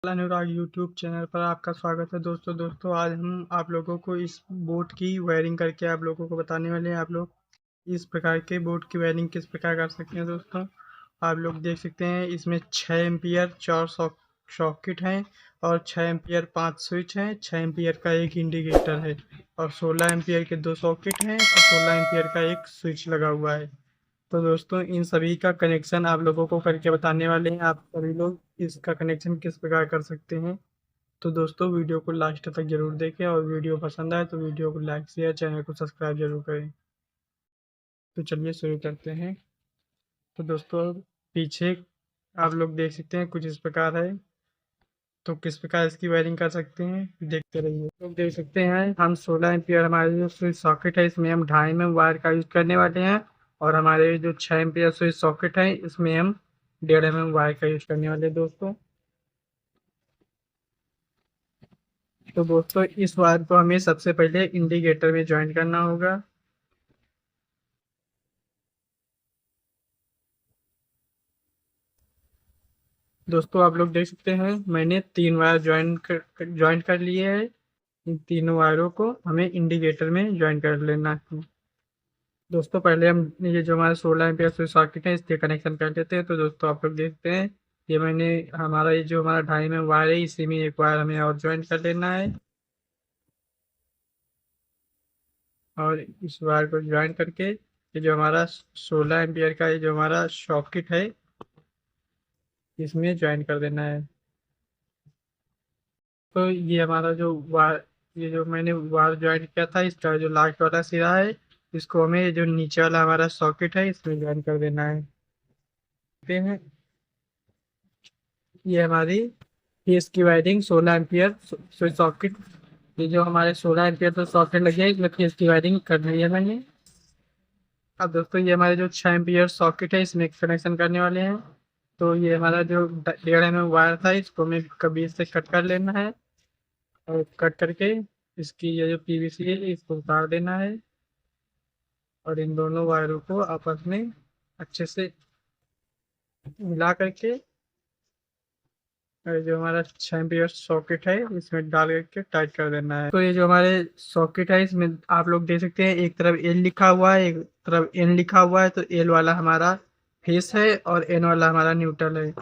अनुराग YouTube channel पर आपका स्वागत है दोस्तों आज हम आप लोगों को इस बोर्ड की वायरिंग करके आप लोगों को बताने वाले हैं। आप लोग इस प्रकार के बोर्ड की वायरिंग किस प्रकार कर सकते हैं दोस्तों। आप लोग देख सकते हैं इसमें 6 एम्पियर 4 सॉकेट हैं और 6 एम्पियर 5 स्विच हैं, 6 एम्पियर का एक इंडिकेटर है और 16 एम्पियर के 2 सॉकेट हैं और 16 एम्पियर का एक स्विच लगा हुआ है। तो दोस्तों इन सभी का कनेक्शन आप लोगों को करके बताने वाले हैं। आप सभी लोग इसका कनेक्शन किस प्रकार कर सकते हैं। तो दोस्तों वीडियो को लास्ट तक जरूर देखें और वीडियो पसंद आए तो वीडियो को लाइक शेयर चैनल को सब्सक्राइब जरूर करें। तो चलिए शुरू करते हैं। तो दोस्तों पीछे आप लोग देख सकते हैं कुछ इस प्रकार है। तो किस प्रकार इसकी वायरिंग कर सकते हैं देखते रहिए। लोग देख सकते हैं हम 16 एम्पियर हमारे जो स्विच सॉकेट है इसमें हम 2.5 mm वायर का यूज करने वाले हैं और हमारे जो 6 एम्पियर स्विच सॉकेट है इसमें हम 1.5 mm वायर का यूज करने वाले हैं दोस्तों। तो दोस्तों इस वायर को हमें सबसे पहले इंडिकेटर में ज्वाइन करना होगा। दोस्तों आप लोग देख सकते हैं मैंने 3 वायर ज्वाइन कर लिए हैं। इन तीनों वायरों को हमें इंडिकेटर में ज्वाइन कर लेना है। दोस्तों पहले हम ये जो हमारा 16 एम्पियर स्विच सॉकेट है इसके कनेक्शन कर लेते हैं। तो दोस्तों आप लोग देखते हैं ये मैंने हमारा ये जो हमारा 2.5 mm वायर है इसी में एक वायर हमें और ज्वाइन कर लेना है और इस वायर को ज्वाइन करके ये जो हमारा 16 एम्पियर का ये जो हमारा सॉकेट है इसमें ज्वाइन कर देना है। तो ये हमारा जो वायर ये जो मैंने वायर ज्वाइन किया था इसका जो लास्ट वाला सिरा है इसको हमें ये जो नीचे वाला हमारा सॉकेट है इसमें ज्वाइन कर देना है। देखते हैं ये हमारी फेस की वायरिंग 16 एम्पियर स्विच सॉकेट ये जो हमारे 16 एम्पियर तो सॉकेट लगे हैं इसमें फेस की वायरिंग कर ली है मैंने। अब दोस्तों ये हमारे जो 6 एम्पियर सॉकेट है इसमें कनेक्शन करने वाले हैं। तो ये हमारा जो 1.5 mm वायर था इसको हमें कभी से कट कर लेना है और कट करके इसकी ये जो पीवीसी है इसको उतार देना है और इन दोनों वायरों को आपस में अच्छे से मिला करके और जो हमारा 6 एम्पियर सॉकेट है इसमें डाल करके टाइट कर देना है। तो ये जो हमारे सॉकेट है इसमें आप लोग देख सकते हैं एक तरफ एल लिखा हुआ है एक तरफ एन लिखा हुआ है। तो एल वाला हमारा फेस है और एन वाला हमारा न्यूट्रल है।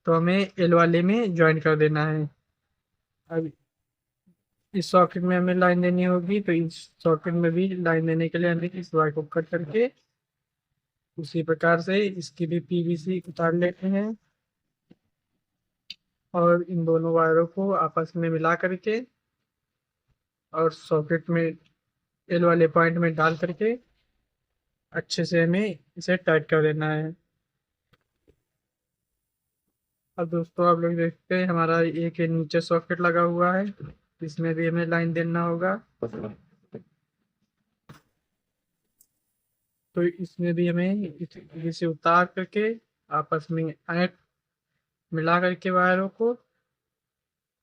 तो हमें एल वाले में ज्वाइन कर देना है। अब इस सॉकेट में हमें लाइन देनी होगी तो इस सॉकेट में भी लाइन देने के लिए हमें इस वायर को कट करके उसी प्रकार से इसकी भी पीवीसी उतार लेते हैं और इन दोनों वायरों को आपस में मिला करके और सॉकेट में एल वाले पॉइंट में डाल करके अच्छे से हमें इसे टाइट कर देना है। अब दोस्तों आप लोग देखते हैं हमारा एक नीचे सॉकेट लगा हुआ है इसमें भी हमें लाइन देना होगा। तो इसमें भी हमें इसे उतार करके आपस में मिला करके वायरों को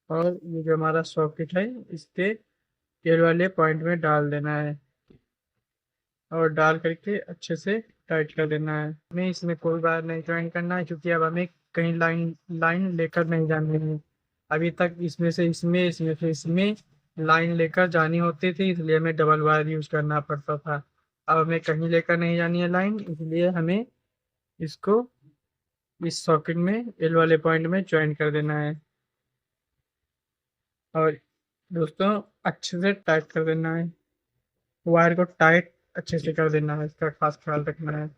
और ये जो हमारा सॉकेट है इसके तेल वाले पॉइंट में डाल देना है और डाल करके अच्छे से टाइट कर देना है। हमें इसमें कोई बार नहीं ज्वाइन करना है क्योंकि अब हमें कहीं लाइन लाइन लेकर नहीं जानी है। अभी तक इसमें से इसमें लाइन लेकर जानी होती थी इसलिए हमें डबल वायर यूज करना पड़ता था। अब हमें कहीं लेकर नहीं जानी है लाइन इसलिए हमें इसको इस सॉकेट में एल वाले पॉइंट में ज्वाइन कर देना है और दोस्तों अच्छे से टाइट कर देना है। वायर को टाइट अच्छे से कर देना है इसका खास ख्याल रखना है।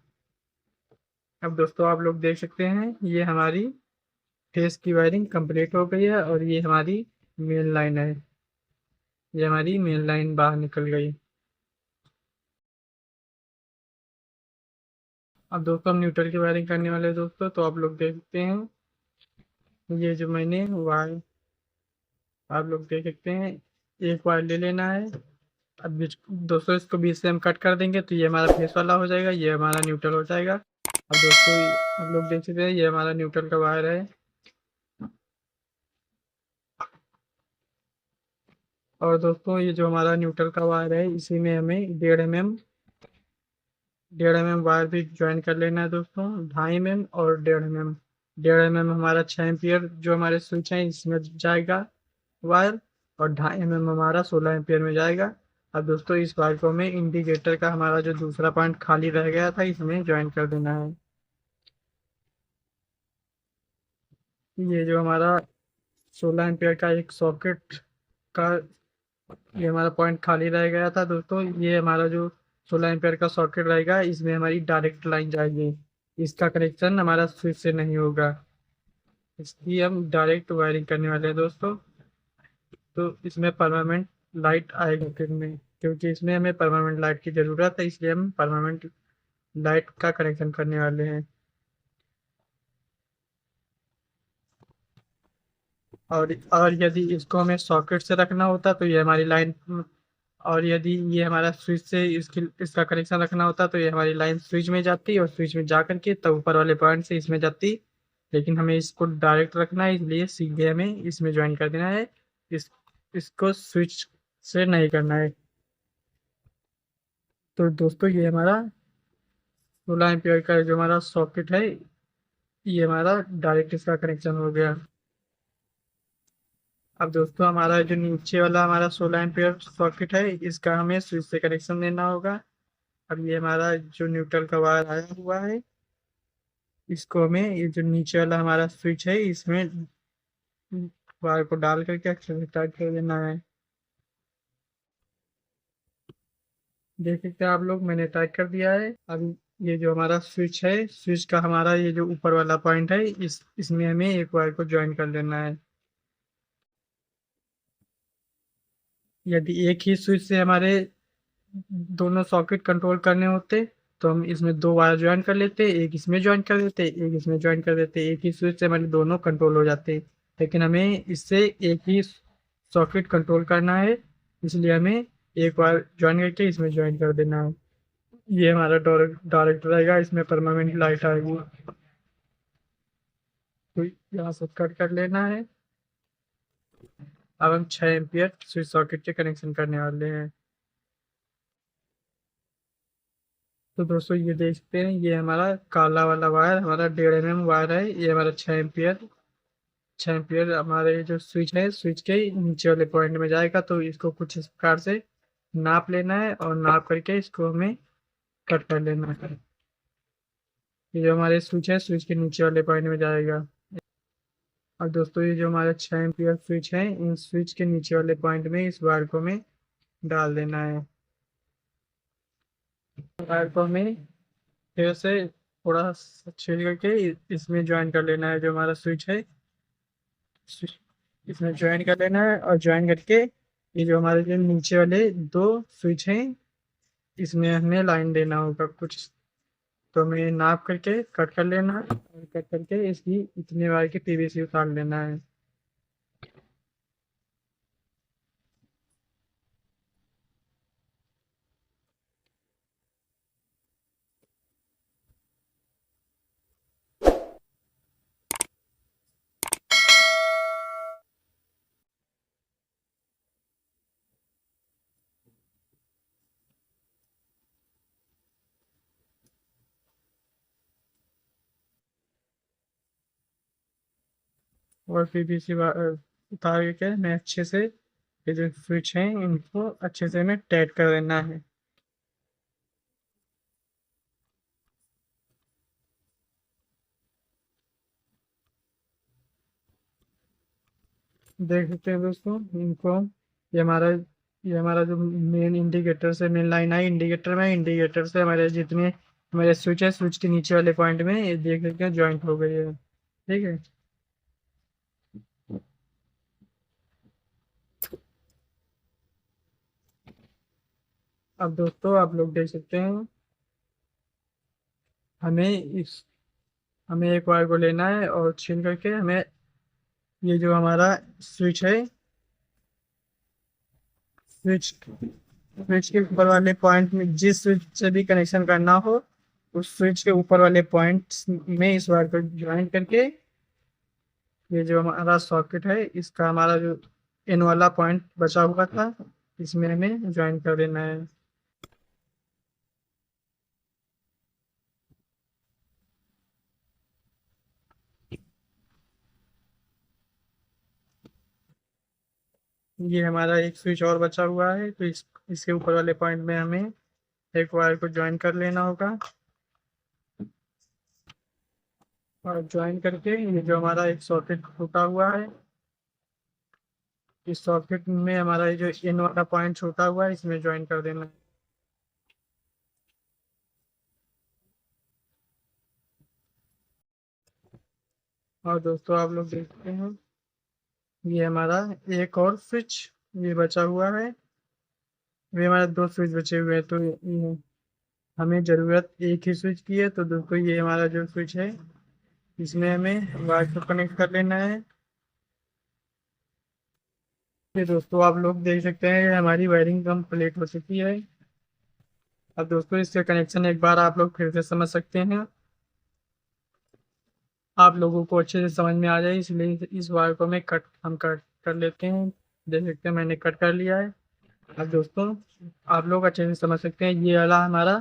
अब दोस्तों आप लोग देख सकते हैं ये हमारी फेस की वायरिंग कंप्लीट हो गई है और ये हमारी मेन लाइन है। ये हमारी मेन लाइन बाहर निकल गई। अब दोस्तों हम न्यूट्रल की वायरिंग करने वाले हैं दोस्तों। तो आप लोग देख सकते हैं ये जो मैंने वायर आप लोग देख सकते हैं एक वायर ले लेना है। अब दोस्तों इसको बीच से हम कट कर देंगे तो ये हमारा फेस वाला हो जाएगा ये हमारा न्यूट्रल हो जाएगा। अब दोस्तों आप लोग देख सकते हैं ये हमारा न्यूट्रल का वायर है और दोस्तों ये जो हमारा न्यूट्रल का वायर है इसी में हमें 1.5 mm वायर भी ज्वाइन कर लेना है दोस्तों। 2.5 mm और 1.5 mm 1.5 mm हमारा 6 एम्पियर जो हमारे स्विच है इसमें जाएगा वायर, और 2.5 mm हमारा 16 एम्पियर में जाएगा। अब दोस्तों इस वायर को हमें इंडिकेटर का हमारा जो दूसरा पॉइंट खाली रह गया था इसमें ज्वाइन कर देना है। ये जो हमारा 16 एम्पियर का एक सॉकेट का ये हमारा पॉइंट खाली रह गया था दोस्तों, ये हमारा जो 16 एम्पियर का सॉकेट रहेगा इसमें हमारी डायरेक्ट लाइन जाएगी। इसका कनेक्शन हमारा स्विच से नहीं होगा, इसकी हम डायरेक्ट वायरिंग करने वाले हैं दोस्तों। तो इसमें परमानेंट लाइट आएगी फिर में, क्योंकि इसमें हमें परमानेंट लाइट की ज़रूरत है, इसलिए हम परमानेंट लाइट का कनेक्शन करने वाले हैं। और यदि इसको हमें सॉकेट से रखना होता तो ये हमारी लाइन, और यदि ये हमारा स्विच से इसका कनेक्शन रखना होता तो ये हमारी लाइन स्विच में जाती और स्विच में जा करके तब ऊपर वाले पॉइंट से इसमें जाती। लेकिन हमें इसको डायरेक्ट रखना है, इसलिए सीधे हमें इसमें ज्वाइन कर देना है। इसको स्विच से नहीं करना है। तो दोस्तों ये हमारा 16 एम्पियर का जो हमारा सॉकेट है ये हमारा डायरेक्ट इसका कनेक्शन हो गया। अब दोस्तों हमारा जो नीचे वाला हमारा 16 एम्पियर सॉकेट है इसका हमें स्विच से कनेक्शन देना होगा। अब ये हमारा जो न्यूट्रल का वायर आया हुआ है इसको हमें ये जो नीचे वाला हमारा स्विच है इसमें वायर को डाल करके अच्छे से टाइट कर देना है। देख सकते हैं आप लोग, मैंने टाइट कर दिया है। अब ये जो हमारा स्विच है, स्विच का हमारा ये जो ऊपर वाला पॉइंट है इसमें हमें एक वायर को ज्वाइन कर देना है। यदि एक ही स्विच से हमारे दोनों सॉकेट कंट्रोल करने होते तो हम इसमें दो वायर ज्वाइन कर लेते, एक इसमें ज्वाइन कर देते, एक इसमें ज्वाइन कर देते, एक ही स्विच से हमारे दोनों कंट्रोल हो जाते। लेकिन हमें इससे एक ही सॉकेट कंट्रोल करना है, इसलिए हमें एक वायर ज्वाइन करके इसमें ज्वाइन कर देना है। ये हमारा डायरेक्ट रहेगा, इसमें परमानेंट लाइट आएगी। तो यहाँ से कट कर लेना है। अब हम 6 एम्पियर स्विच सॉकेट के कनेक्शन करने वाले हैं। तो दोस्तों ये देख सकते हैं, ये हमारा काला वाला वायर हमारा 1.5 mm वायर है, ये हमारा 6 एम्पियर। 6 एम्पियर हमारे जो स्विच है स्विच के नीचे वाले पॉइंट में जाएगा। तो इसको कुछ इस प्रकार से नाप लेना है और नाप करके इसको हमें कट कर लेना है। ये जो हमारे स्विच है स्विच के नीचे वाले पॉइंट में जाएगा। और दोस्तों ये जो हमारा 6 एम्पियर स्विच है इन स्विच के नीचे वाले पॉइंट में इस वायर को हमें डाल देना है। वायर को हमें फिर से थोड़ा छील करके इसमें ज्वाइन कर लेना है। जो हमारा स्विच है इसमें ज्वाइन कर लेना है, और ज्वाइन करके ये जो हमारे जो नीचे वाले दो स्विच हैं इसमें हमें लाइन देना होगा कुछ। तो हमें नाप करके कट कर लेना है, और कट करके इसकी इतने वायर की पीवीसी उतार लेना है। और पीवीसी उतार करके हमें अच्छे से ये जो स्विच हैं इनको अच्छे से हमें टाइट कर देना है। देख सकते हैं दोस्तों इनको ये हमारा जो मेन इंडिकेटर से मेन लाइन है इंडिकेटर में, इंडिकेटर से हमारे जितने हमारे स्विच है स्विच के नीचे वाले पॉइंट में ये देख सकते हैं ज्वाइंट हो गई है। ठीक है। अब दोस्तों आप लोग देख सकते हैं, हमें इस हमें एक वायर को लेना है और छील करके हमें ये जो हमारा स्विच है स्विच स्विच के ऊपर वाले पॉइंट में जिस स्विच से भी कनेक्शन करना हो उस स्विच के ऊपर वाले पॉइंट में इस वायर को ज्वाइन करके ये जो हमारा सॉकेट है इसका हमारा जो इन वाला पॉइंट बचा हुआ था इसमें हमें ज्वाइन कर देना है। ये हमारा एक स्विच और बचा हुआ है, तो इसके ऊपर वाले पॉइंट में हमें एक वायर को ज्वाइन कर लेना होगा। और ज्वाइन करके ये जो हमारा एक सॉकेट छूटा हुआ है, इस सॉकेट में हमारा ये जो इन वाला पॉइंट छूटा हुआ है इसमें ज्वाइन कर देना है। और दोस्तों आप लोग देखते हैं, ये हमारा एक और स्विच ये बचा हुआ है। ये हमारे दो स्विच बचे हुए हैं, तो हमें ज़रूरत एक ही स्विच की है। तो दोस्तों ये हमारा जो स्विच है इसमें हमें वायर को कनेक्ट कर लेना है। ये दोस्तों आप लोग देख सकते हैं, ये हमारी वायरिंग कंप्लीट हो चुकी है। अब दोस्तों इसके कनेक्शन एक बार आप लोग फिर से समझ सकते हैं, आप लोगों को अच्छे से समझ में आ जाए, इसलिए इस वायर को हम कट कर लेते हैं। देख सकते हैं मैंने कट कर लिया है। अब दोस्तों आप लोग अच्छे से समझ सकते हैं, ये वाला हमारा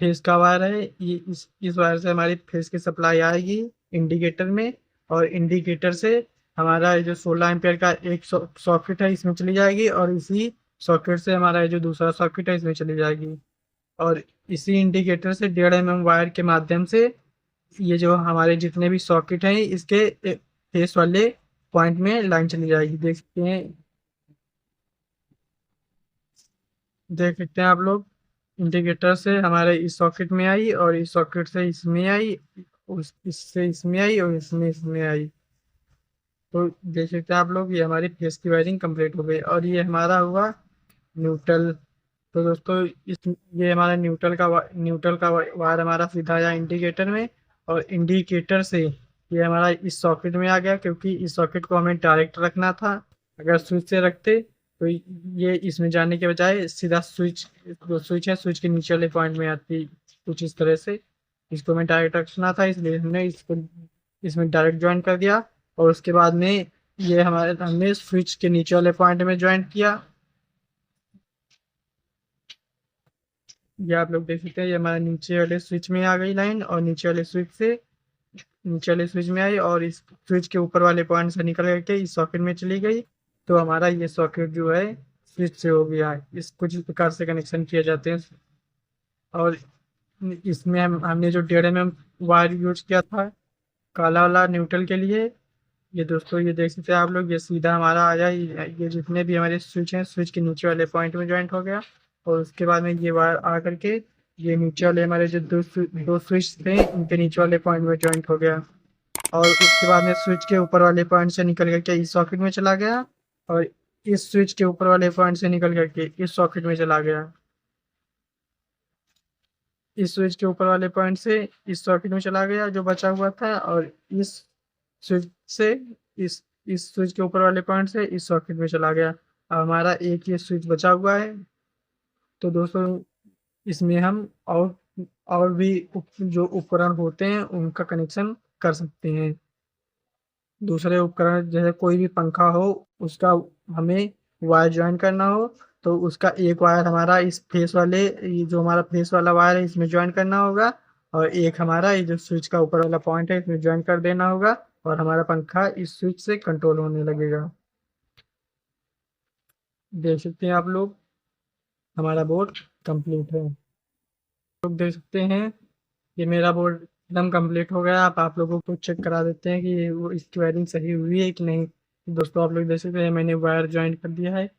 फेस का वायर है। ये इस वायर से हमारी फेस की सप्लाई आएगी इंडिकेटर में, और इंडिकेटर से हमारा ये जो 16 एम्पियर का एक सॉकेट है इसमें चली जाएगी, और इसी सॉकेट से हमारा ये जो दूसरा सॉकेट है इसमें चली जाएगी। और इसी इंडिकेटर से 1.5 mm वायर के माध्यम से ये जो हमारे जितने भी सॉकेट हैं इसके फेस वाले पॉइंट में लाइन चली जाएगी। देख सकते हैं आप लोग, इंडिकेटर से हमारे इस सॉकेट में आई, और इस सॉकेट से इसमें आई, उस इससे इसमें आई, और इसमें इसमें आई। तो देख सकते हैं आप लोग, ये हमारी फेस की वायरिंग कंप्लीट हो गई। और ये हमारा हुआ न्यूट्रल। तो दोस्तों इस ये हमारा न्यूट्रल का वायर हमारा सीधा आया इंडिकेटर में, और इंडिकेटर से ये हमारा इस सॉकेट में आ गया, क्योंकि इस सॉकेट को हमें डायरेक्ट रखना था। अगर स्विच से रखते तो ये इसमें जाने के बजाय सीधा स्विच, जो स्विच है स्विच के नीचे वाले पॉइंट में आती, कुछ इस तरह से। इसको हमें डायरेक्ट रखना था, इसलिए हमने इसको इसमें डायरेक्ट ज्वाइन कर दिया। और उसके बाद में ये हमने स्विच के नीचे वाले पॉइंट में ज्वाइन किया। ये आप लोग देख सकते हैं, ये हमारा नीचे वाले स्विच में आ गई लाइन, और नीचे वाले स्विच से नीचे वाले स्विच में आई, और इस स्विच के ऊपर वाले पॉइंट से निकल करके इस सॉकेट में चली गई। तो हमारा ये सॉकेट जो है स्विच से हो गया है। इस कुछ इस प्रकार से कनेक्शन किए जाते हैं। और इसमें हमने जो 1.5 mm वायर यूज किया था काला वाला न्यूट्रल के लिए, ये दोस्तों ये देख सकते हैं आप लोग, ये सीधा हमारा आया, ये जितने भी हमारे स्विच हैं स्विच के नीचे वाले पॉइंट में ज्वाइंट हो गया। और उसके बाद में ये वायर आ करके ये नीचे वाले हमारे जो दो स्विच थे इनके नीचे वाले पॉइंट में ज्वाइंट हो गया। और उसके बाद में स्विच के ऊपर वाले पॉइंट से निकल करके इस सॉकेट में चला गया, और इस स्विच के ऊपर वाले पॉइंट से निकल करके इस सॉकेट में चला गया। इस स्विच के ऊपर वाले पॉइंट से इस सॉकेट में चला गया जो बचा हुआ था, और इस स्विच से इस इस स्विच के ऊपर वाले पॉइंट से इस सॉकेट में चला गया। अब हमारा एक ये स्विच बचा हुआ है। तो दोस्तों इसमें हम और भी जो उपकरण होते हैं उनका कनेक्शन कर सकते हैं। दूसरे उपकरण जैसे कोई भी पंखा हो, उसका हमें वायर ज्वाइन करना हो, तो उसका एक वायर हमारा इस फेस वाले, ये जो हमारा फेस वाला वायर है इसमें ज्वाइन करना होगा, और एक हमारा ये जो स्विच का ऊपर वाला पॉइंट है इसमें ज्वाइन कर देना होगा, और हमारा पंखा इस स्विच से कंट्रोल होने लगेगा। देख सकते हैं आप लोग, हमारा बोर्ड कंप्लीट है। लोग देख सकते हैं, ये मेरा बोर्ड एकदम कंप्लीट हो गया। आप लोगों को चेक करा देते हैं कि वो इसकी वायरिंग सही हुई है कि नहीं। दोस्तों आप लोग देख सकते हैं मैंने वायर ज्वाइन कर दिया है।